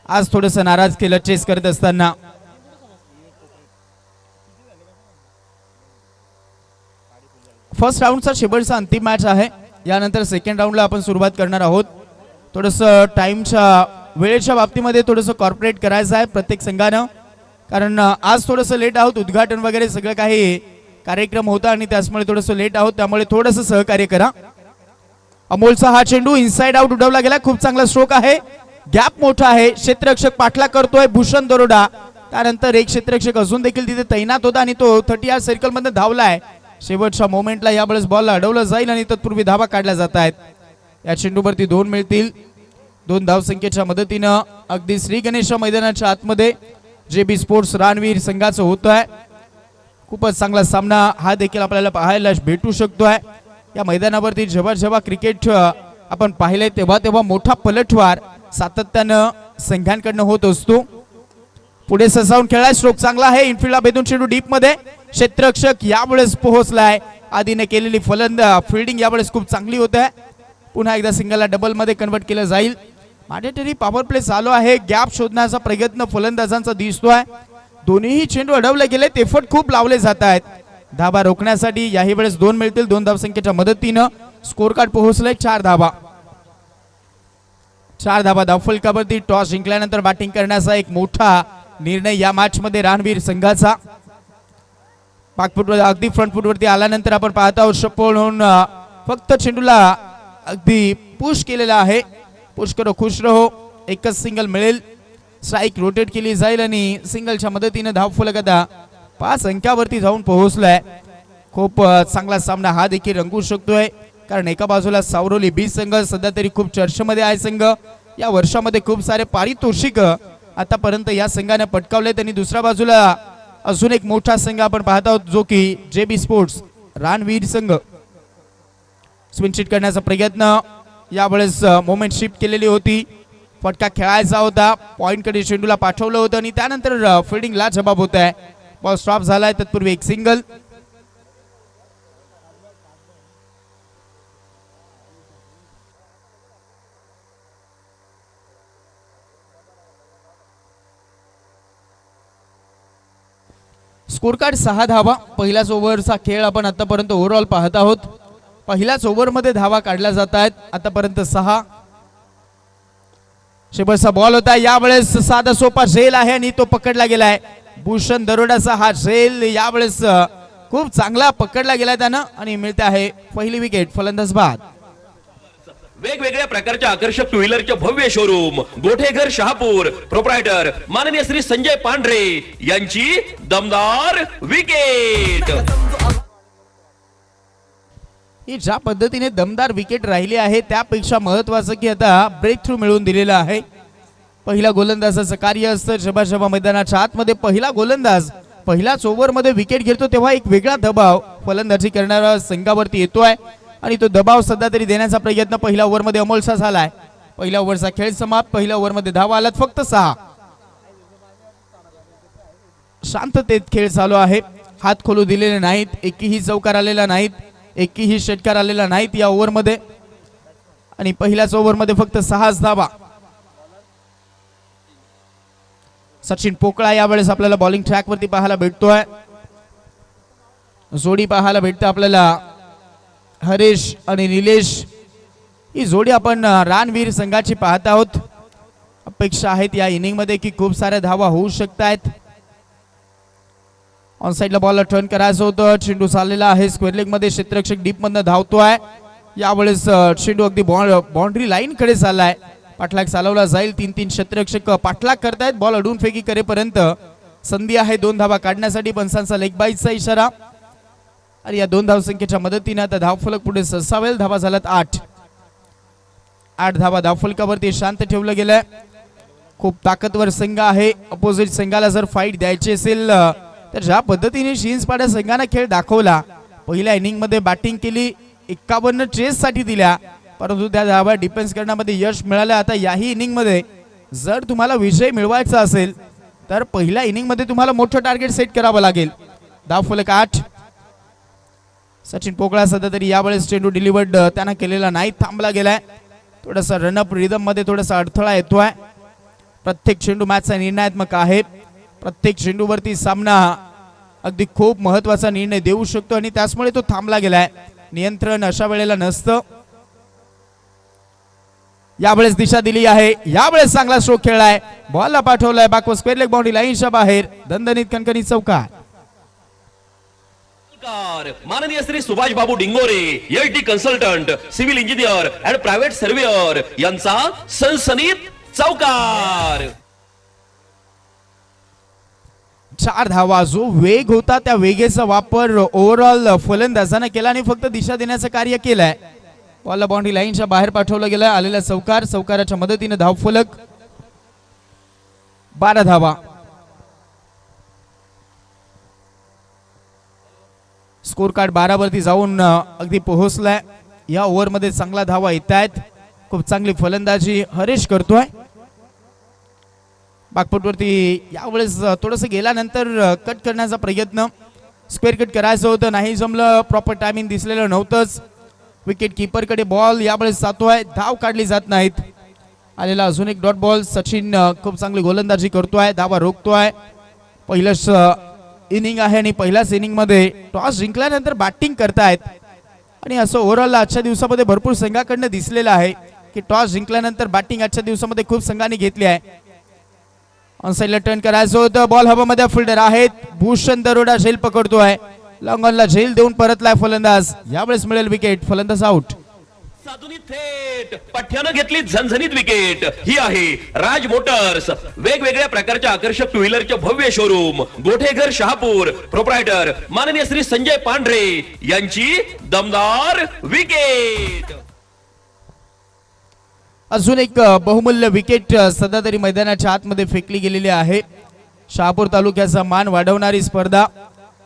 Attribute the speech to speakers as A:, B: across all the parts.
A: आज थोडंसं नाराज केलं चेस करत असताना. फर्स्ट राऊंडचा शेवटचा अंतिम मॅच आहे. यानंतर सेकंड राऊंडला आपण सुरुवात करणार आहोत. थोडंसं टाइमच्या वेळेच्या बाबतीमध्ये थोडंसं कॉर्पोरेट करायचं आहे प्रत्येक संघानं, कारण आज थोडंसं लेट आहोत. उद्घाटन वगैरे सगळं काही कार्यक्रम होता आणि त्यामुळे थोडंसं लेट आहोत, त्यामुळे थोडंसं सहकार्य करा. अमोलचा हा चेंडू इनसाइड आउट उडवला गेला. खूप चांगला स्ट्रोक आहे. गॅप मोठा आहे. क्षेत्ररक्षक पाठलाग करतोय भूषण दरोडा. त्यानंतर एक क्षेत्ररक्षक अजून देखील तिथे तैनात होता आणि तो 30 सर्कल मध्ये धावलाय. शेवटच्या मोमेंटला यावेळेस बॉल अडवलं जाईल आणि तत्पूर्वी धावा काढल्या जात आहेत. या चेंडूवरती 2 मिळतील. 2 धावसंख्येच्या मदतीनं अगदी श्री गणेश मैदानाच्या आतमध्ये JB स्पोर्ट्स रानवीर संघाचं होत आहे. खूपच चांगला सामना हा देखील आपल्याला पाहायला भेटू शकतोय. या मैदानावरती जेव्हा जेव्हा क्रिकेट आपण पाहिले तेव्हा तेव्हा मोठा पलटवार सातत्यानं संघांकडनं होत असतो. पुढे ससावून खेळाय. स्ट्रोक चांगला आहे. इनफिल्डला भेदून चेंडू डीप मध्ये. क्षेत्ररक्षक यावेळेस पोहोचलाय. आधीने केलेली फिल्डिंग यावेळेस खूप चांगली होत आहे. पुन्हा एकदा सिंगलला डबल मध्ये कन्वर्ट केलं जाईल. मॅन्डेटरी पॉवर प्ले चालू आहे. गॅप शोधण्याचा प्रयत्न फलंदाजांचा दिसतोय. दोन्ही चेंडू अडवले गेले. एफर्ट खूप लावले जात आहेत धाबा रोखण्यासाठी. याही वेळेस 2 मिळतील. 2 धावसंख्येच्या मदतीनं स्कोर कार्ड पोहोचले 4 धाबा. 4 धाबा धावफलकावरती. टॉस जिंकल्यानंतर बॅटिंग करण्याचा एक मोठा निर्णय या मॅच मध्ये रानवीर संघाचा. पाकफुटवर अगदी फ्रंट फुटवरती आल्यानंतर आपण पाहत आहोत शपोल होऊन फक्त चेंडूला अगदी पुश केलेला आहे. पुश करो खुश रहो. एकच सिंगल मिळेल. स्ट्राइक रोटेट केली जाईल आणि सिंगलच्या मदतीने धावफलक आता 5 अंकावरती जाऊन पोहोचलाय. खूप चांगला सामना हा देखील रंगू शकतोय, कारण एका बाजूला सावरोली बीच संघ सध्या तरी खूप चर्चेमध्ये आहे. संघ या वर्षामध्ये खूप सारे पारितोषिक आतापर्यंत या संघाने पटकावले. त्यांनी दुसऱ्या बाजूला अजून एक मोठा संघ आपण पाहत आहोत जो की JB स्पोर्ट्स रानवीर संघ. स्विंचिट करण्याचा प्रयत्न यावेळेस मोमेंट शिफ्ट केलेली होती. फटका खेळायचा होता. पॉइंट कडे चेंडूला पाठवलं होतं आणि त्यानंतर फिल्डिंगला जबाब होत आहे. बॉल स्टॉप झालाय. तत्पूर्वी एक सिंगल. स्कोर कार्ड 6 धावा. पहिल्याच ओव्हरचा खेळ आपण आतापर्यंत ओव्हरऑल पाहत आहोत. पहिल्याच ओव्हर मध्ये धावा काढल्या जात आहेत आतापर्यंत 6. शेवटचा बॉल होता. यावेळेस साधा सोपा झेल आहे आणि तो पकडला गेलाय. भूषण दरोडाचा हा झेल यावेळेस खूप चांगला पकडला गेलाय त्यानं आणि मिळते आहे पहिली विकेट. फलंदाज बाद.
B: वेगवेगळ्या प्रकारच्या आकर्षक टू व्हीलरचे भव्य शोरूम गोठेघर शहापूर. प्रोप्रायटर माननीय श्री संजय पांढरे यांची दमदार विकेट.
A: ही ज्या पद्धतीने दमदार विकेट राहिली आहे त्यापेक्षा महत्वाचं की आता ब्रेक थ्रू मिळवून दिलेला आहे. पहिला गोलंदाजाचं कार्य असतं. जेव्हा जेव्हा मैदानाच्या आतमध्ये पहिला गोलंदाज पहिल्याच ओव्हर मध्ये विकेट घेतो तेव्हा एक वेगळा दबाव फलंदाजी करणाऱ्या संघावरती येतोय आणि तो दबाव सध्या तरी देण्याचा प्रयत्न पहिल्या ओव्हर मध्ये अमोलचा झालाय. पहिल्या ओव्हरचा खेळ समाप्त. पहिल्या ओव्हर मध्ये धावा आलात फक्त 6. शांततेत खेळ चालू आहे. हात खोलू दिलेले नाहीत. एकही चौकार आलेला नाहीत. एकही षटकार आलेला नाहीत या ओव्हर मध्ये आणि पहिल्याच ओव्हर मध्ये फक्त 6 धावा. सचिन पोकळा यावेळेस आपल्याला बॉलिंग ट्रॅक वरती पाहायला भेटतोय. जोडी पाहायला भेटते आपल्याला हरीश आणि निलेश. ही जोडी आपण रानवीर संघाची पाहत आहोत. अपेक्षा आहेत या इनिंग मध्ये की खूप साऱ्या धावा होऊ शकतात. ऑन साइडला बॉलला टर्न करायचं होतं. चेंडू चाललेला आहे स्क्वेअर लेग मध्ये. क्षेत्ररक्षक डीप मधनं धावतोय. यावेळेस चेंडू अगदी बाउंड्री लाईन कडे चाललाय. पाठलाग चालवला जाईल. 3-3 क्षेत्ररक्षक पाठलाग करतायत. बॉल अडून फेकी करेपर्यंत संधी आहे 2 धावा काढण्यासाठी. पंचांचा लेग बाईचा इशारा आणि या 2 धावसंख्येच्या मदतीने आता धावफलक पुढे सरसावेल. धावा झाल्यात 8. 8 धावा धावफलकावरती शांत ठेवलं गेलंय. खूप ताकदवर संघ आहे. अपोजिट संघाला जर फाईट द्यायची असेल तर ज्या पद्धतीने शिंजपाड्या संघाने खेळ दाखवला. पहिल्या इनिंग मध्ये बॅटिंग केली. 51 चेस साठी दिल्या परंतु त्या धावा डिफेन्स करण्यामध्ये यश मिळालं. आता याही इनिंग मध्ये जर तुम्हाला विजय मिळवायचा असेल तर पहिल्या इनिंग मध्ये तुम्हाला मोठं टार्गेट सेट करावं लागेल. धावफलक 8. सचिन पोकळा सध्या तरी यावेळेस चेंडू डिलिव्हर्ड त्यांना केलेला नाही. थांबला गेलाय. थोडासा रनअप रिदम मध्ये थोडासा अडथळा येतोय. प्रत्येक चेंडू मॅचचा निर्णायात्मक आहे. प्रत्येक चेंडूवरती सामना अगदी खूप महत्वाचा निर्णय देऊ शकतो आणि त्याचमुळे तो थांबला गेलाय. नियंत्रण अशा वेळेला नसतं. यावेळेस दिशा दिली आहे. यावेळेस चांगला स्ट्रोक खेळलाय. बॉलला पाठवलाय बॅकवर्ड स्क्वेअर लेग बाउंड्री लाईनच्या बाहेर. दणदणीत कणकणीत चौकार.
B: माननीय Shri Subhash Babu Dingore LT consultant civil engineer and private surveyor यांचा सनसनीत चौकार.
A: 4 धावा. जो वेग होता त्या वेगेचा वापर ओव्हरऑल फलंदाजाने केला आणि फक्त दिशा देण्याचं कार्य केलंय. बॉलला बाउंड्री लाईनच्या बाहेर पाठवलं गेलं. आलेला चौकार. चौकाराच्या मदतीने धावफलक 12 धावा. स्कोर कार्ड 12 वरती जाऊन अगदी पोहोचलाय. या ओव्हर मध्ये चांगला धावा येत आहेत. खूप चांगली फलंदाजी हरेश करतोय. बागपटवरती यावेळेस थोडस गेल्यानंतर कट करण्याचा प्रयत्न. स्क्वेअर कट करायचं होतं, नाही जमलं. प्रॉपर टायमिंग दिसलेलं नव्हतंच. विकेट किपर कडे बॉल यावेळेस जातोय. धाव काढली जात नाहीत. आलेला अजून एक डॉट बॉल. सचिन खूप चांगली गोलंदाजी करतोय. धावा रोखतोय. पहिलंच इनिंग आहे आणि पहिल्याच इनिंग मध्ये टॉस जिंकल्यानंतर बॅटिंग करतायत आणि असं ओव्हरऑल आजच्या दिवसामध्ये भरपूर संघाकडनं दिसलेलं आहे की टॉस जिंकल्यानंतर बॅटिंग आजच्या दिवसामध्ये खूप संघांनी घेतली आहे. ऑनसाइडला टर्न करायचं होतं. बॉल हवामध्ये. फिल्डर आहेत. भूषण दरोडा झेल पकडतोय. लॉंग ऑनला झेल देऊन परतलाय फलंदाज. यावेळेस मिळेल विकेट. फलंदाज आउट.
B: साधुनी थेट पठ्यानं घेतली झणझणीत विकेट. ही आहे राज मोटर्स. वेगवेगळ्या प्रकारच्या आकर्षक टू व्हीलरचे भव्य शोरूम गोठेघर शहापूर. प्रोप्रायटर माननीय श्री संजय पांढरे यांची दमदार विकेट.
A: अजून एक बहुमूल्य विकेट सध्या तरी मैदानाच्या आतमध्ये फेकली गेलेली आहे. शहापूर तालुक्याचा मान वाढवणारी स्पर्धा.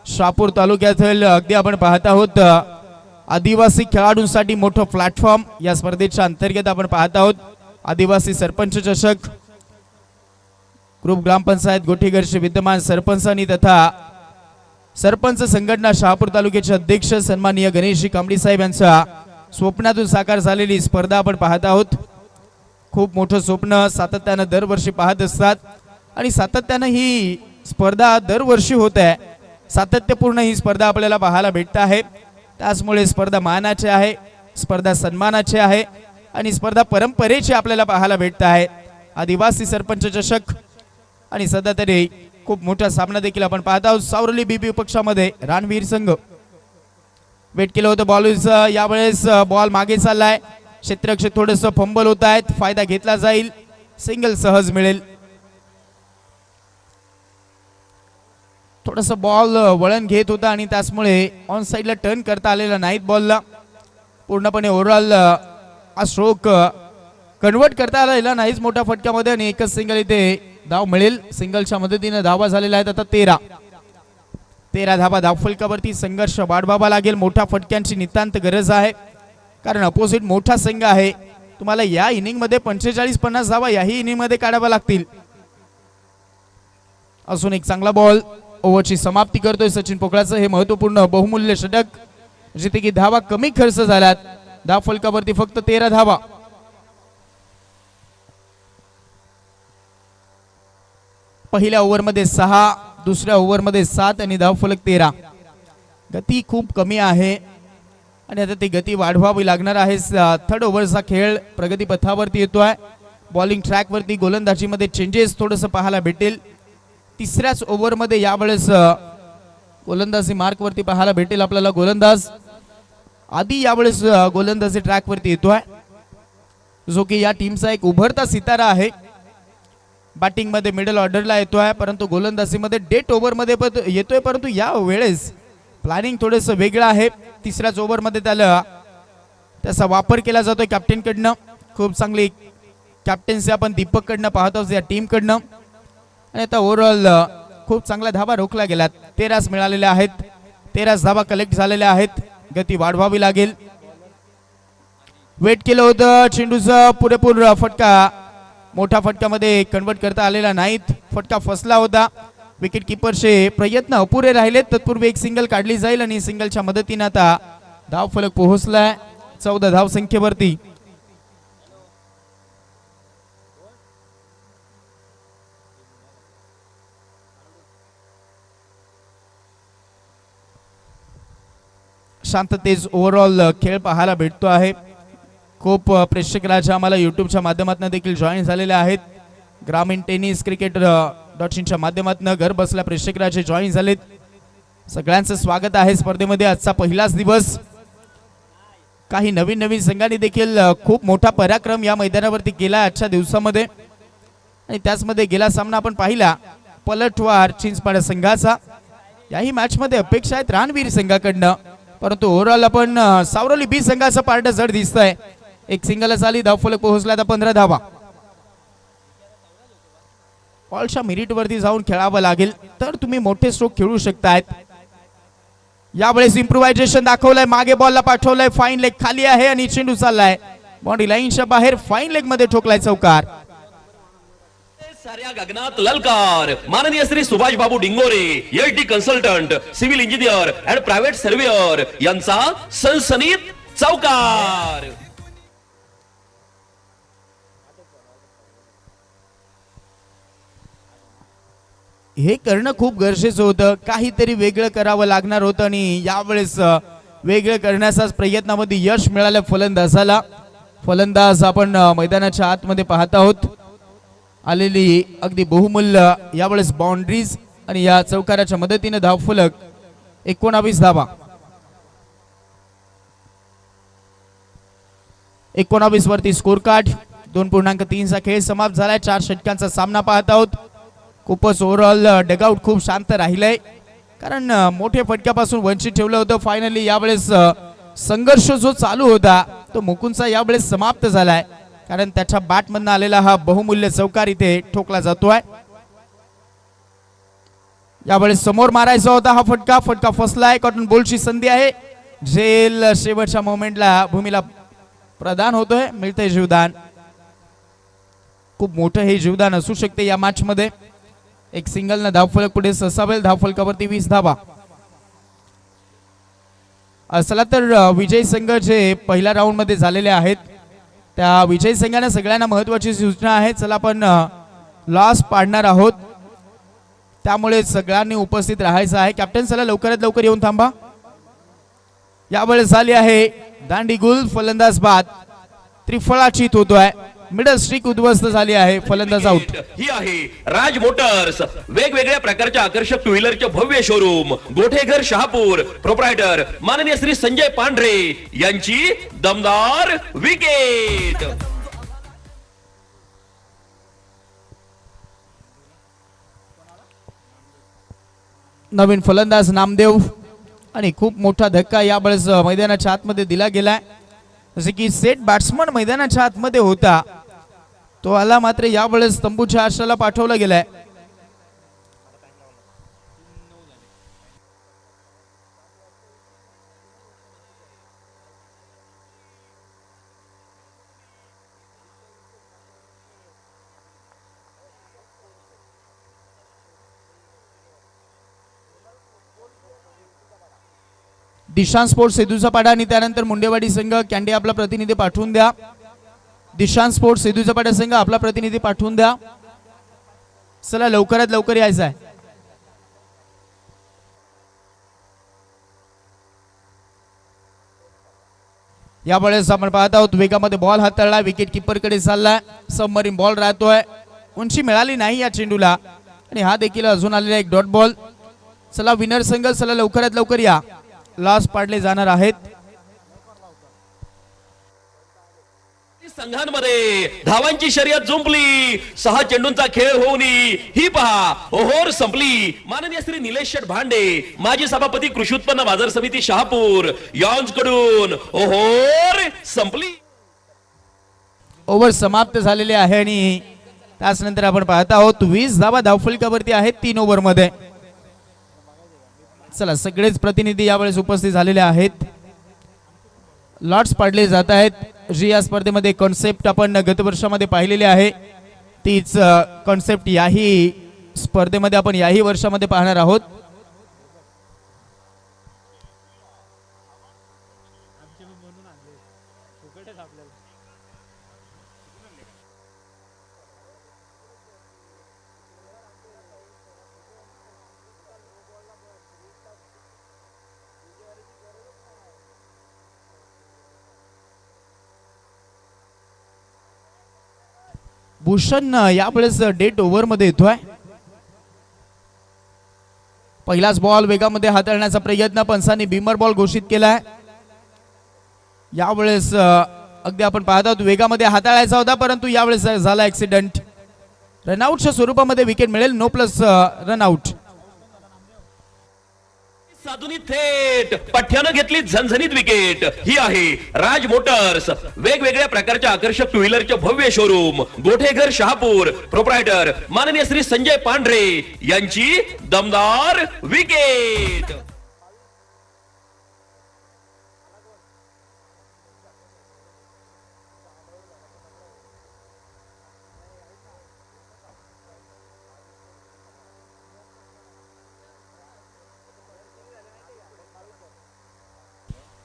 A: शहापूर तालुक्यातील अगदी आपण पाहत आहोत आदिवासी खेळाडूंसाठी मोठं प्लॅटफॉर्म. या स्पर्धेच्या अंतर्गत आपण पाहत आहोत आदिवासी सरपंच चषक. ग्रुप ग्रामपंचायत गोठेघरचे विद्यमान सरपंचांनी तथा सरपंच संघटना शहापूर तालुक्याचे अध्यक्ष सन्माननीय गणेशजी कांबडी साहेब यांच्या स्वप्नातून साकार झालेली स्पर्धा आपण पाहत आहोत. खूप मोठं स्वप्न सातत्यानं दरवर्षी पाहत असतात आणि सातत्यानं ही स्पर्धा दरवर्षी होत आहे. सातत्यपूर्ण ही स्पर्धा आपल्याला पाहायला भेटत आहे. त्याचमुळे स्पर्धा मानाची आहे, स्पर्धा सन्मानाची आहे आणि स्पर्धा परंपरेची आपल्याला पाहायला भेटत आहे. आदिवासी सरपंच चषक आणि सध्या तरी खूप मोठा सामना देखील आपण पाहत आहोत. सावरली बीबी पक्षामध्ये रणवीर संघ वेट केलं होतं बॉलरचं. यावेळेस बॉल मागे चाललाय. क्षेत्ररक्षक थोडस फंबल होत आहेत. फायदा घेतला जाईल. सिंगल सहज मिळेल. थोडस बॉल वळण घेत होता आणि त्याचमुळे ऑन साइडला टर्न करता आलेला नाहीत. बॉलला पूर्णपणे ओव्हरऑल हा स्ट्रोक कन्वर्ट करता आलेला नाहीच मोठ्या फटक्यामध्ये आणि एकच सिंगल इथे धाव मिळेल. सिंगलच्या मदतीने धावा झालेल्या आहेत आता 13 धावा धावफलकावरती. संघर्ष वाढवावा लागेल. मोठ्या फटक्यांची नितांत गरज आहे कारण अपोजिट मोठा संघ आहे. तुम्हाला या इनिंग मध्ये 45-50 धावा याही इनिंग मध्ये काढाव्या लागतील. अजून एक चांगला बॉल. ओव्हरची समाप्ती करतोय सचिन पोकळाचं. हे महत्वपूर्ण बहुमूल्य षटक जिथे की धावा कमी खर्च झाल्यात. धाव फलकावरती फक्त 13 धावा. पहिल्या ओव्हर मध्ये 6, दुसऱ्या ओव्हर मध्ये 7 आणि धाव फलक 13. गती खूप कमी आहे आणि आता ती गती वाढवावी लागणार आहे. थर्ड ओव्हरचा खेळ प्रगतीपथावरती येतोय. बॉलिंग ट्रॅक वरती गोलंदाजीमध्ये चेंजेस थोडंसं पाहायला भेटेल. तिसऱ्याच ओव्हर मध्ये यावेळेस गोलंदाजी मार्क वरती पाहायला भेटेल आपल्याला. गोलंदाज आधी यावेळेस गोलंदाजी ट्रॅक वरती येतोय जो की या टीमचा एक उभरता सितारा आहे. बॅटिंग मध्ये मिडल ऑर्डरला येतोय परंतु गोलंदाजीमध्ये डेट ओव्हर मध्ये येतोय परंतु या वेळेस प्लॅनिंग थोडंसं वेगळं आहे. तिसऱ्याच ओव्हर मध्ये त्याचा वापर केला जातोय कॅप्टन कडनं. खूप चांगली कॅप्टन्सी आपण दीपक कडनं पाहत आहोत या टीम कडनं आणि आता ओव्हरऑल खूप चांगल्या धावा रोखल्या गेल्यात. 13 मिळालेल्या आहेत. 13 धावा कलेक्ट झालेल्या आहेत. गती वाढवावी लागेल. वेट केलं होतं चेंडूचं पुरेपूर फटका मोठ्या फटक्यामध्ये कन्वर्ट करता आलेला नाहीत. फटका फसला होता. विकेट किपरचे प्रयत्न अपुरे राहिले. तत्पूर्वी एक सिंगल काढली जाईल आणि सिंगलच्या मदतीने आता धाव फलक पोहोचलाय 14 धाव संख्येवरती. शांततेत ओव्हरऑल खेळ पाहायला भेटतो आहे. खूप प्रेक्षक राजा आम्हाला यूट्यूबच्या माध्यमातून देखील जॉईन झालेले आहेत. ग्रामीण टेनिस क्रिकेट .inच्या माध्यमातून घर बसल्या प्रेक्षक राजे जॉईन झालेत. सगळ्यांचं स्वागत आहे स्पर्धेमध्ये. आजचा पहिलाच दिवस. काही नवीन नवीन संघांनी देखील खूप मोठा पराक्रम या मैदानावरती केला आजच्या दिवसामध्ये आणि त्याचमध्ये गेला सामना आपण पाहिला पलटवार चिंचपाडा संघाचा. याही मॅच मध्ये अपेक्षा आहेत रणवीर संघाकडनं, परंतु ओव्हरऑल आपण सावरली बी संघाचं पार्ट जड दिसतंय. एक सिंगलच आली, धावफलक पोहोचला आता 15 धावा. बॉलच्या मिरिट वरती जाऊन खेळावं लागेल तर तुम्ही मोठे स्ट्रोक खेळू शकतायत. यावेळेस इम्प्रोव्हायझेशन दाखवलंय, मागे बॉलला पाठवलंय, फाईन लेग खाली आहे आणि चेंडू चाललाय बॉडी लाईनच्या बाहेर, फाईन लेग मध्ये ठोकलाय चौकार.
B: साऱ्या गगनात ललकार. माननीय Shri Subhash Babu Dingore, HD consultant, civil engineer and private surveyor यांचा सनसनीत चौकार.
A: हे करणं खूप गरजेचं होतं. काहीतरी वेगळं करावं लागणार होतं आणि यावेळेस वेगळं करण्याचा प्रयत्नामध्ये यश मिळालं फलंदाजाला. फलंदाज आपण मैदानाच्या आतमध्ये पाहत आहोत. आलेली अगदी बहुमूल्य यावेळेस बाउंड्रीज आणि या चौकाराच्या मदतीने धावफलक 19 धावा. 19 वरती स्कोर कार्ड. 2.3 चा खेळ समाप्त झालाय. 4 षटकांचा सामना पाहत आहोत. खूपच ओव्हरऑल डगआउट खूप शांत राहिलंय कारण मोठ्या फटक्यापासून वंचित ठेवलं होतं. फायनली यावेळेस संघर्ष जो चालू होता तो मुकुंदचा यावेळेस समाप्त झालाय कारण त्याच्या बॅटमधनं आलेला हा बहुमूल्य चौकार इथे ठोकला जातोय. यावेळेस समोर मारायचा होता हा फटका, फटका फसलाय. कॉटन बॉलची संधी आहे. झेल शेवटच्या मोमेंटला भूमीला प्रदान होतोय, मिळतंय जीवदान. खूप मोठं हे जीवदान असू शकते या मॅच मध्ये. एक सिंगल न धावफलक पुढे ससावेल. धावफलकावरती 20 धावा. चला तर विजय संघ जे पहिल्या राऊंड मध्ये झालेले आहेत त्या विजय संघाने सगळ्यांना महत्वाची सूचना आहे. चला आपण लॉस पाडणार आहोत त्यामुळे सगळ्यांनी उपस्थित राहायचं आहे. कॅप्टन चला लवकरात लवकर येऊन थांबा. यावेळेस झाली आहे दांडी गुल. फलंदाज बाद. त्रिफळाचीत होतोय. मिडल स्ट्रिक उद्ध्वस्त झाली आहे. फलंदाज आउट.
B: ही आहे राज मोटर्स, वेगवेगळ्या प्रकारच्या आकर्षक टू व्हीलरचे भव्य शोरूम, गोठेघर शहापूर, प्रोप्रायटर माननीय श्री संजय पांढरे यांची दमदार विकेट.
A: नवीन फलंदाज नामदेव आणि खूप मोठा धक्का यावेळेस मैदानाच्या आतमध्ये दिला गेलाय. जसे की सेट बॅट्समन मैदानाच्या आतमध्ये होता तो आला, मात्र यावेळेस तंबूच्या आश्रयाला पाठवला गेलाय. दिशांत स्पोर्ट्स सेदूचा पाडा आणि त्यानंतर मुंडेवाडी संघ कॅन्डी आपला प्रतिनिधी पाठवून द्या. दिशांत स्पोर्ट्स सेदूचा पाडा संघ आपला प्रतिनिधी पाठवून द्या. चला लवकरात लवकर यायचं आहे. यावेळेस आपण पाहत आहोत वेगामध्ये बॉल हाताळला, विकेट किपर कडे चाललाय. सबमरीन बॉल राहतोय. उंची मिळाली नाही या चेंडूला आणि हा देखील अजून आलेला एक डॉट बॉल. चला विनर संघ चला लवकरात लवकर या. लॉस पाडले जाणार आहेत.
B: संघांमध्ये धावांची शर्यत जुंपली. 6 चेंडूंचा खेळ होऊन ही पहा ओहोर संपली. माननीय श्री निलेश शेठ भांडे, माजी सभापती कृषी उत्पन्न बाजार समिती शहापूर यांच्याकडून ओहोर संपली.
A: ओव्हर समाप्त झालेले आहे आणि त्यानंतर आपण पाहत आहोत 20 धावा धावफलकावरती आहेत 3 ओव्हर मध्ये. चला सगळेच प्रतिनिधी यावेळेस उपस्थित झालेले आहेत. लॉट्स पाडले जात आहेत. जी या स्पर्धेमध्ये कॉन्सेप्ट आपण गत वर्षामध्ये पाहिलेली आहे तीच कॉन्सेप्ट याही स्पर्धेमध्ये आपण याही वर्षामध्ये पाहणार आहोत. भूषण यावेळेस डेट ओव्हर मध्ये येतोय. पहिलाच बॉल वेगामध्ये हाताळण्याचा प्रयत्न, पंचांनी बिमर बॉल घोषित केलाय. यावेळेस अगदी आपण पाहत आहोत वेगामध्ये हाताळायचा होता, परंतु यावेळेस झाला ऍक्सिडेंट. रनआउटच्या स्वरूपामध्ये विकेट मिळेल. No plus run out.
B: साधुनी थेट पठ्यानं घेतली झणझणीत विकेट. ही आहे राज मोटर्स, वेगवेगळ्या प्रकारच्या आकर्षक टू व्हीलरचे भव्य शोरूम, गोठेघर शहापूर, प्रोप्रायटर माननीय श्री संजय पांढरे यांची दमदार विकेट.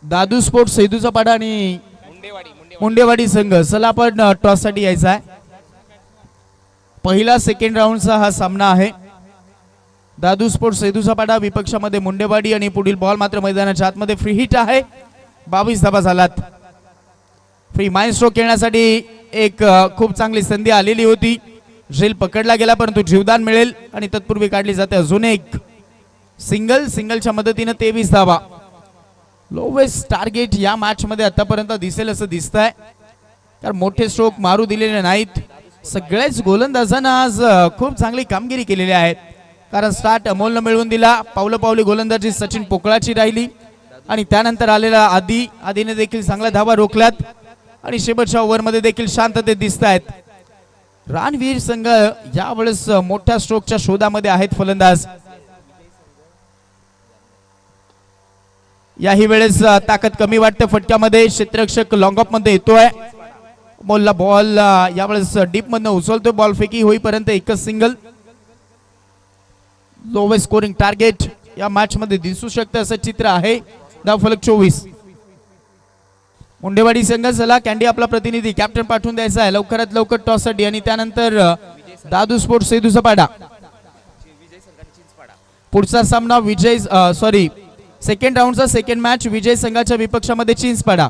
A: दादू स्पोर्ट्स सेदूचा पाडा आणि मुंडेवाडी संघ. चला आपण टॉस साठी यायचा आहे. पहिला सेकंड राऊंडचा हा सामना आहे. दादू स्पोर्ट्स सेदूचा पाडा विपक्षामध्ये मुंडेवाडी आणि पुढील बॉल मात्र मैदानाच्या आतमध्ये फ्री हिट आहे. 22 धाबा झालात. फ्री माइंड स्ट्रोक खेळण्यासाठी एक खूप चांगली संधी आलेली होती. झेल पकडला गेला, परंतु जीवदान मिळेल आणि तत्पूर्वी काढली जाते अजून एक सिंगलच्या मदतीने 23 धाबा. लोवेस्ट टार्गेट या मॅच मध्ये आतापर्यंत दिसेल असं दिसतंय, कारण मोठे स्ट्रोक मारू दिलेले नाहीत. सगळ्याच गोलंदाजांना आज खूप चांगली कामगिरी केलेली आहे, कारण स्टार्ट अमोलनं मिळवून दिला. पावली गोलंदाजी सचिन पोकळाची राहिली आणि त्यानंतर आलेला आदीने देखील चांगल्या धावा रोखल्यात आणि शेवटच्या ओव्हरमध्ये देखील शांततेत दिसत आहेत. रणवीर संघ यावेळेस मोठ्या स्ट्रोकच्या शोधामध्ये आहेत फलंदाज. याही वेळेस ताकद कमी वाटते फटक्यामध्ये. क्षेत्ररक्षक लॉंग ऑफ मध्ये येतोय. मोलला बॉल यावेळेस डीप मधनं उचलतोय. बॉल फेकी होईपर्यंत एकच सिंगल. लोवेस्ट स्कोरिंग टार्गेट या मॅच मध्ये दिसू शकते असं चित्र आहे. धावफलक 24. मुंडेवाडी संघ. चला कॅन्डी आपला प्रतिनिधी कॅप्टन पाठवून द्यायचा आहे लवकरात लवकर टॉस साठी आणि त्यानंतर दादू स्पोर्ट्स सेदूचा पाडा. पुढचा सामना सेकंड राऊंडचा सेकंड मॅच विजय संघाच्या विपक्षामध्ये चिंचपाडा.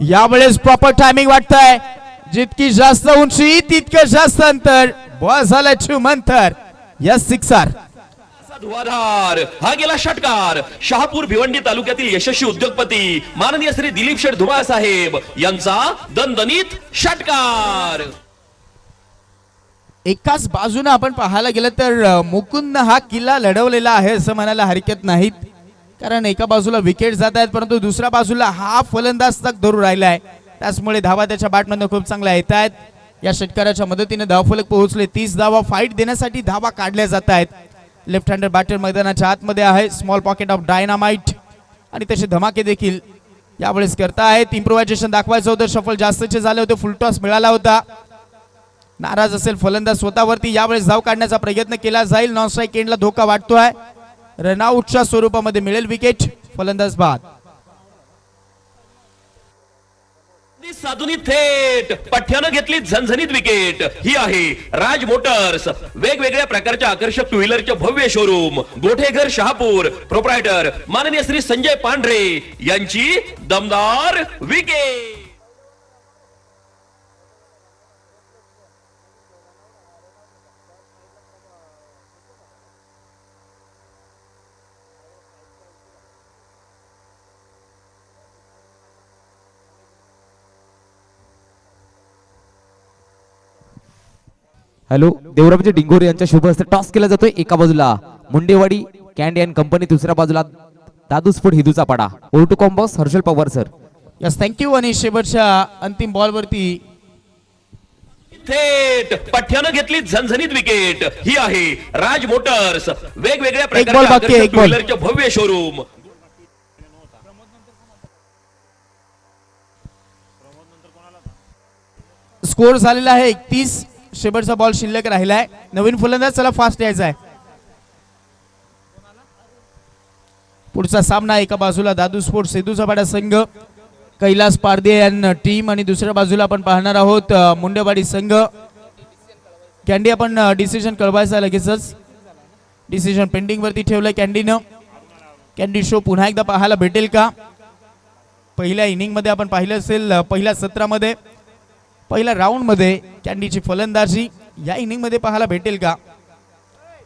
A: यावेळेस प्रॉपर टायमिंग वाटतंय. जितकी जास्त उंची तितकं जास्त अंतर. बॉल झाला मंथर. Yes sixer.
B: धुवाधार हा गेला षटकार. शहापूर भिवंडी तालुक्यातील यशस्वी उद्योगपती माननीय श्री दिलीप शेठ धुमाळ साहेब यांचा दणदणीत षटकार.
A: एकाच बाजूने आपण पाहायला गेलं तर मुकुंद हा किल्ला लढवलेला आहे असं म्हणायला हरकत नाहीत, कारण एका बाजूला विकेट जात आहेत परंतु दुसऱ्या बाजूला हा फलंदाज तक धरून राहिलाय. त्याचमुळे धावा त्याच्या बॅटमधून खूप चांगल्या येत आहेत. या षटकाराच्या मदतीने धावफलक पोहोचले. 30 धावा. फाईट देण्यासाठी धावा काढल्या जात आहेत. लेफ्ट हँडर बॅटर मैदानाच्या आतमध्ये आहे. स्मॉल पॉकेट ऑफ डायनामाइट आणि तसे धमाके देखील यावेळेस करता आहेत. इम्प्रोव्हायझेशन दाखवायचं होतं. शफल जास्तचे झाले होते. फुल टॉस मिळाला होता. नाराज असेल फलंदाज स्वतःवरती. यावेळेस धाव काढण्याचा प्रयत्न केला जाईल. नॉन स्ट्राईक एंडला धोका वाटतोय. रनआउटच्या स्वरूपामध्ये मिळेल विकेट. फलंदाज बाद.
B: साधुनी थेट पठ्यानं घेतली झणझणीत विकेट. ही आहे राज मोटर्स, वेगवेगळ्या प्रकारच्या आकर्षक टू व्हीलरचे भव्य शोरूम, गोठेघर शहापूर, प्रोप्रायटर माननीय श्री संजय पांढरे यांची दमदार विकेट.
C: हॅलो, देवरामजी डिंगोरे यांच्या शुभ हस्ते टॉस केला जातोय. एका बाजूला मुंडेवाडी कॅन्डी अँड कंपनी, दुसऱ्या बाजूला दादू स्पोर्ट हिदूचा पाडा. ओव्हर टू कॉम्बॉस Harshal Pawar sir.
A: Yes thank you. आणि शेवटच्या अंतिम बॉल वरती
B: थेट पठ्यानं घेतली झणझणीत विकेट. ही आहे राज मोटर्स, वेगवेगळ्या
A: बॉल
B: प्रकारच्या
A: बाकी आहे,
B: आकर्षक टू व्हीलरचे भव्य शोरूम.
A: स्कोर झालेला आहे 31. शेवटचा बॉल शिल्लक राहिलाय. नवीन फलंदाज. चला फास्ट यायचा आहे. पुढचा सामना एका बाजूला दादू स्पोर्ट्स सेदूचा पाडा संघ, कैलास पारदे यांना टीम आणि दुसऱ्या बाजूला आपण पाहणार आहोत मुंडेवाडी संघ. कॅन्डी आपण डिसिजन कळवायचा लगेचच. डिसिजन पेंडिंग वरती ठेवलंय कॅन्डीनं. कॅन्डी शो पुन्हा एकदा पाहायला भेटेल का? पहिल्या इनिंगमध्ये आपण पाहिलं असेल, पहिल्या सत्रामध्ये पहिल्या राऊंडमध्ये कॅन्डीची फलंदाजी या इनिंगमध्ये पाहायला भेटेल का?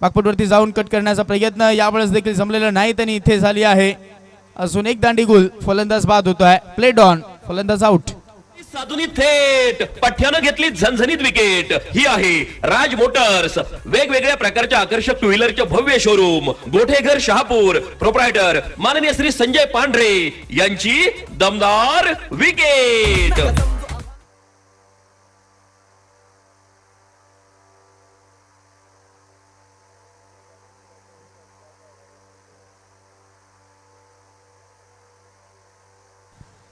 A: बागपटवरती जाऊन कट करण्याचा प्रयत्न यावेळेस देखील जमलेला नाही आणि इथे झाली आहे अजून एक दांडी गुल. फलंदाज बाद होतोय. प्लेड ऑन, फलंदाज आउट.
B: साधुनी थेट पठ्यानं घेतली झणझणीत विकेट. ही आहे राज मोटर्स, वेगवेगळ्या प्रकारच्या आकर्षक टू व्हीलरचे भव्य शोरूम, गोठेघर शहापूर, प्रोप्रायटर माननीय श्री संजय पांढरे यांची दमदार विकेट.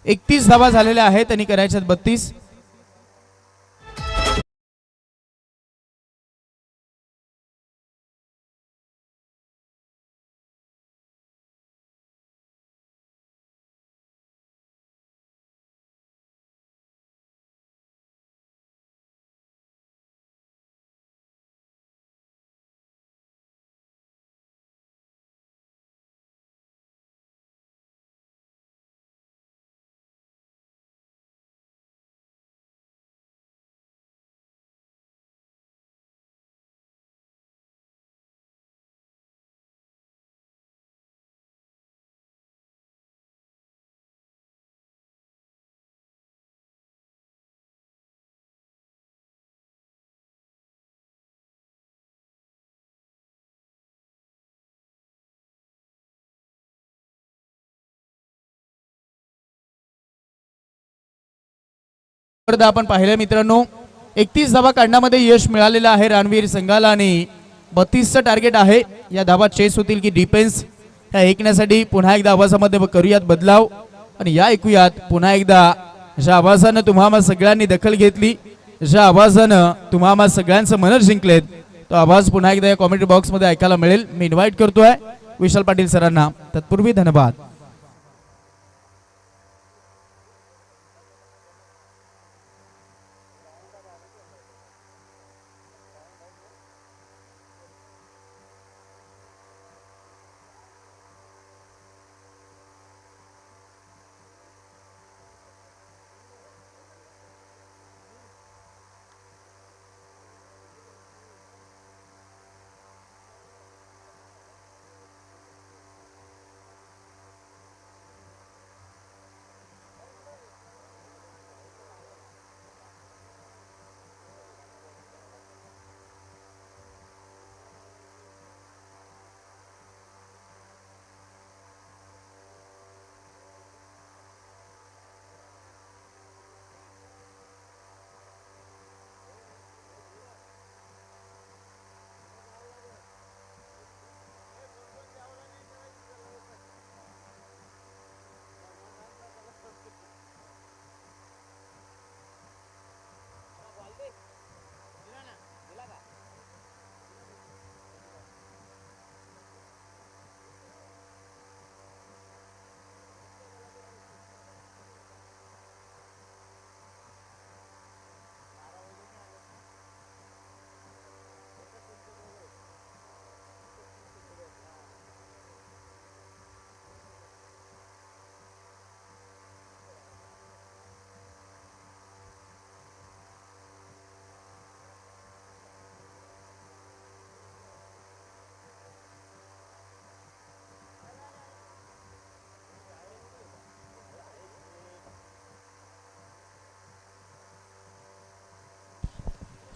A: 31 धावा झालेल्या आहेत आणि करायच्यात 32. आपण पाहिलं मित्रांनो, 31 धावा काढण्यामध्ये यश मिळालेलं आहे रणवीर संघाला आणि 32चं टार्गेट आहे. या धावा चेस होतील की डिफेन्स ह्या ऐकण्यासाठी पुन्हा एकदा आवाजामध्ये करूयात बदलाव आणि या ऐकूयात पुन्हा एकदा ज्या आवाजानं तुम्हा सगळ्यांनी दखल घेतली, ज्या आवाजानं तुम्हा सगळ्यांचं मन जिंकलेत, तो आवाज पुन्हा एकदा या कॉमेंट बॉक्स मध्ये ऐकायला मिळेल. मी इन्व्हाइट करतोय विशाल पाटील सरांना. तत्पूर्वी धन्यवाद.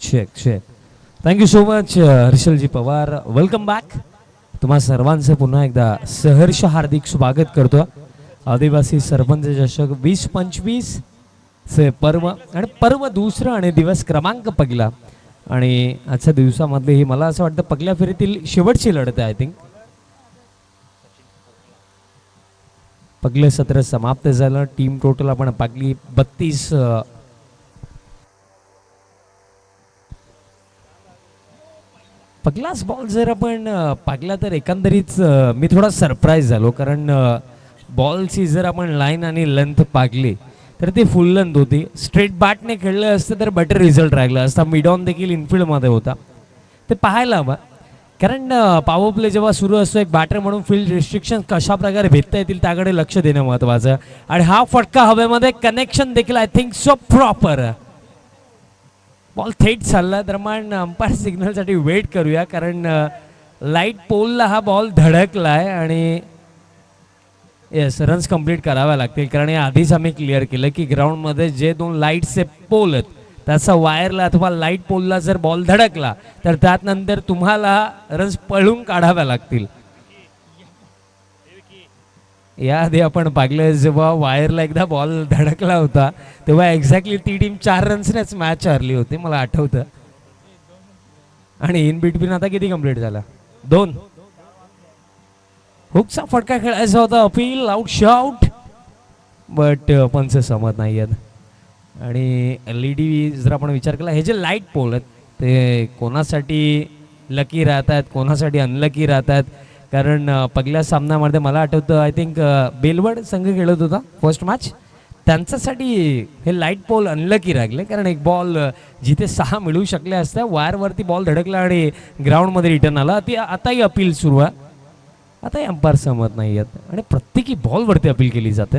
D: चेक. थँक्यू सो मच हर्षलजी पवार. Welcome back. तुम्हा सर्वांचं पुन्हा एकदा सहर्ष हार्दिक स्वागत करतो. आदिवासी सरपंच चषक 2025 चे पर्व आणि पर्व दुसरं आणि दिवस क्रमांक पहिला आणि आजच्या दिवसामध्ये ही मला असं वाटतं पहिल्या फेरीतील शेवटची लढत आहे. आय थिंक पहिलं सत्र समाप्त झालं. टीम टोटल आपण पाकली 32. पहिलाच बॉल जर आपण पाहिला तर एकंदरीत मी थोडा सरप्राईज झालो, कारण बॉलची जर आपण लाईन आणि लेंथ पाहिली तर ती फुल लेंथ होती. स्ट्रेट बॅटने खेळलं असतं तर बेटर रिझल्ट राहिला असता. मिड ऑन देखील इनफिल्डमध्ये होता. ते पाहायला हवं कारण पॉवर प्ले जेव्हा सुरू असतो एक बॅटर म्हणून फील्ड रिस्ट्रिक्शन कशा प्रकारे भेटता येतील त्याकडे लक्ष देणं महत्वाचं. आणि हा फटका हवेमध्ये कनेक्शन देखील I think so proper. Ball थेट चालला दरम्यान अंपायर सिग्नलसाठी वेट करूया कारण लाईट पोलला हा बॉल धडकलाय आणि येस रन्स कंप्लीट कराव्या लागतील कारण या आधीच आम्ही क्लिअर केलं की ग्राउंडमध्ये जे 2 लाईटचे पोल आहेत त्याचा वायरला अथवा लाईट पोलला जर बॉल धडकला तर त्यानंतर तुम्हाला रन्स पळून काढाव्या लागतील. याआधी आपण पाहिलं जेव्हा वायरला एकदा बॉल धडकला होता तेव्हा एक्झॅक्टली ती टीम 4 रन्सनेच मॅच हरली होती मला आठवतं. आणि इन बिटवीन आता किती कंप्लीट झाला 2. हुकचा फटका खेळायचा होता अपील आउट शॉट बट पंच समत नाही आहेत. आणि LED जर आपण विचार केला हे जे लाईट पोल आहेत ते कोणासाठी लकी राहतात कोणासाठी अनलकी राहतात कारण पहिल्या सामन्यामध्ये मला आठवतं आय थिंक बेलवड संघ खेळत होता फर्स्ट मॅच त्यांच्यासाठी हे लाईट पोल अनलकी राहिले कारण एक बॉल जिथे 6 मिळू शकले असत्या वायरवरती बॉल धडकला आणि ग्राउंडमध्ये रिटर्न आला. आताही अपील सुरू आहे. आताही अंपायर सहमत नाही आहेत आणि प्रत्येकी बॉलवरती अपील केली जाते.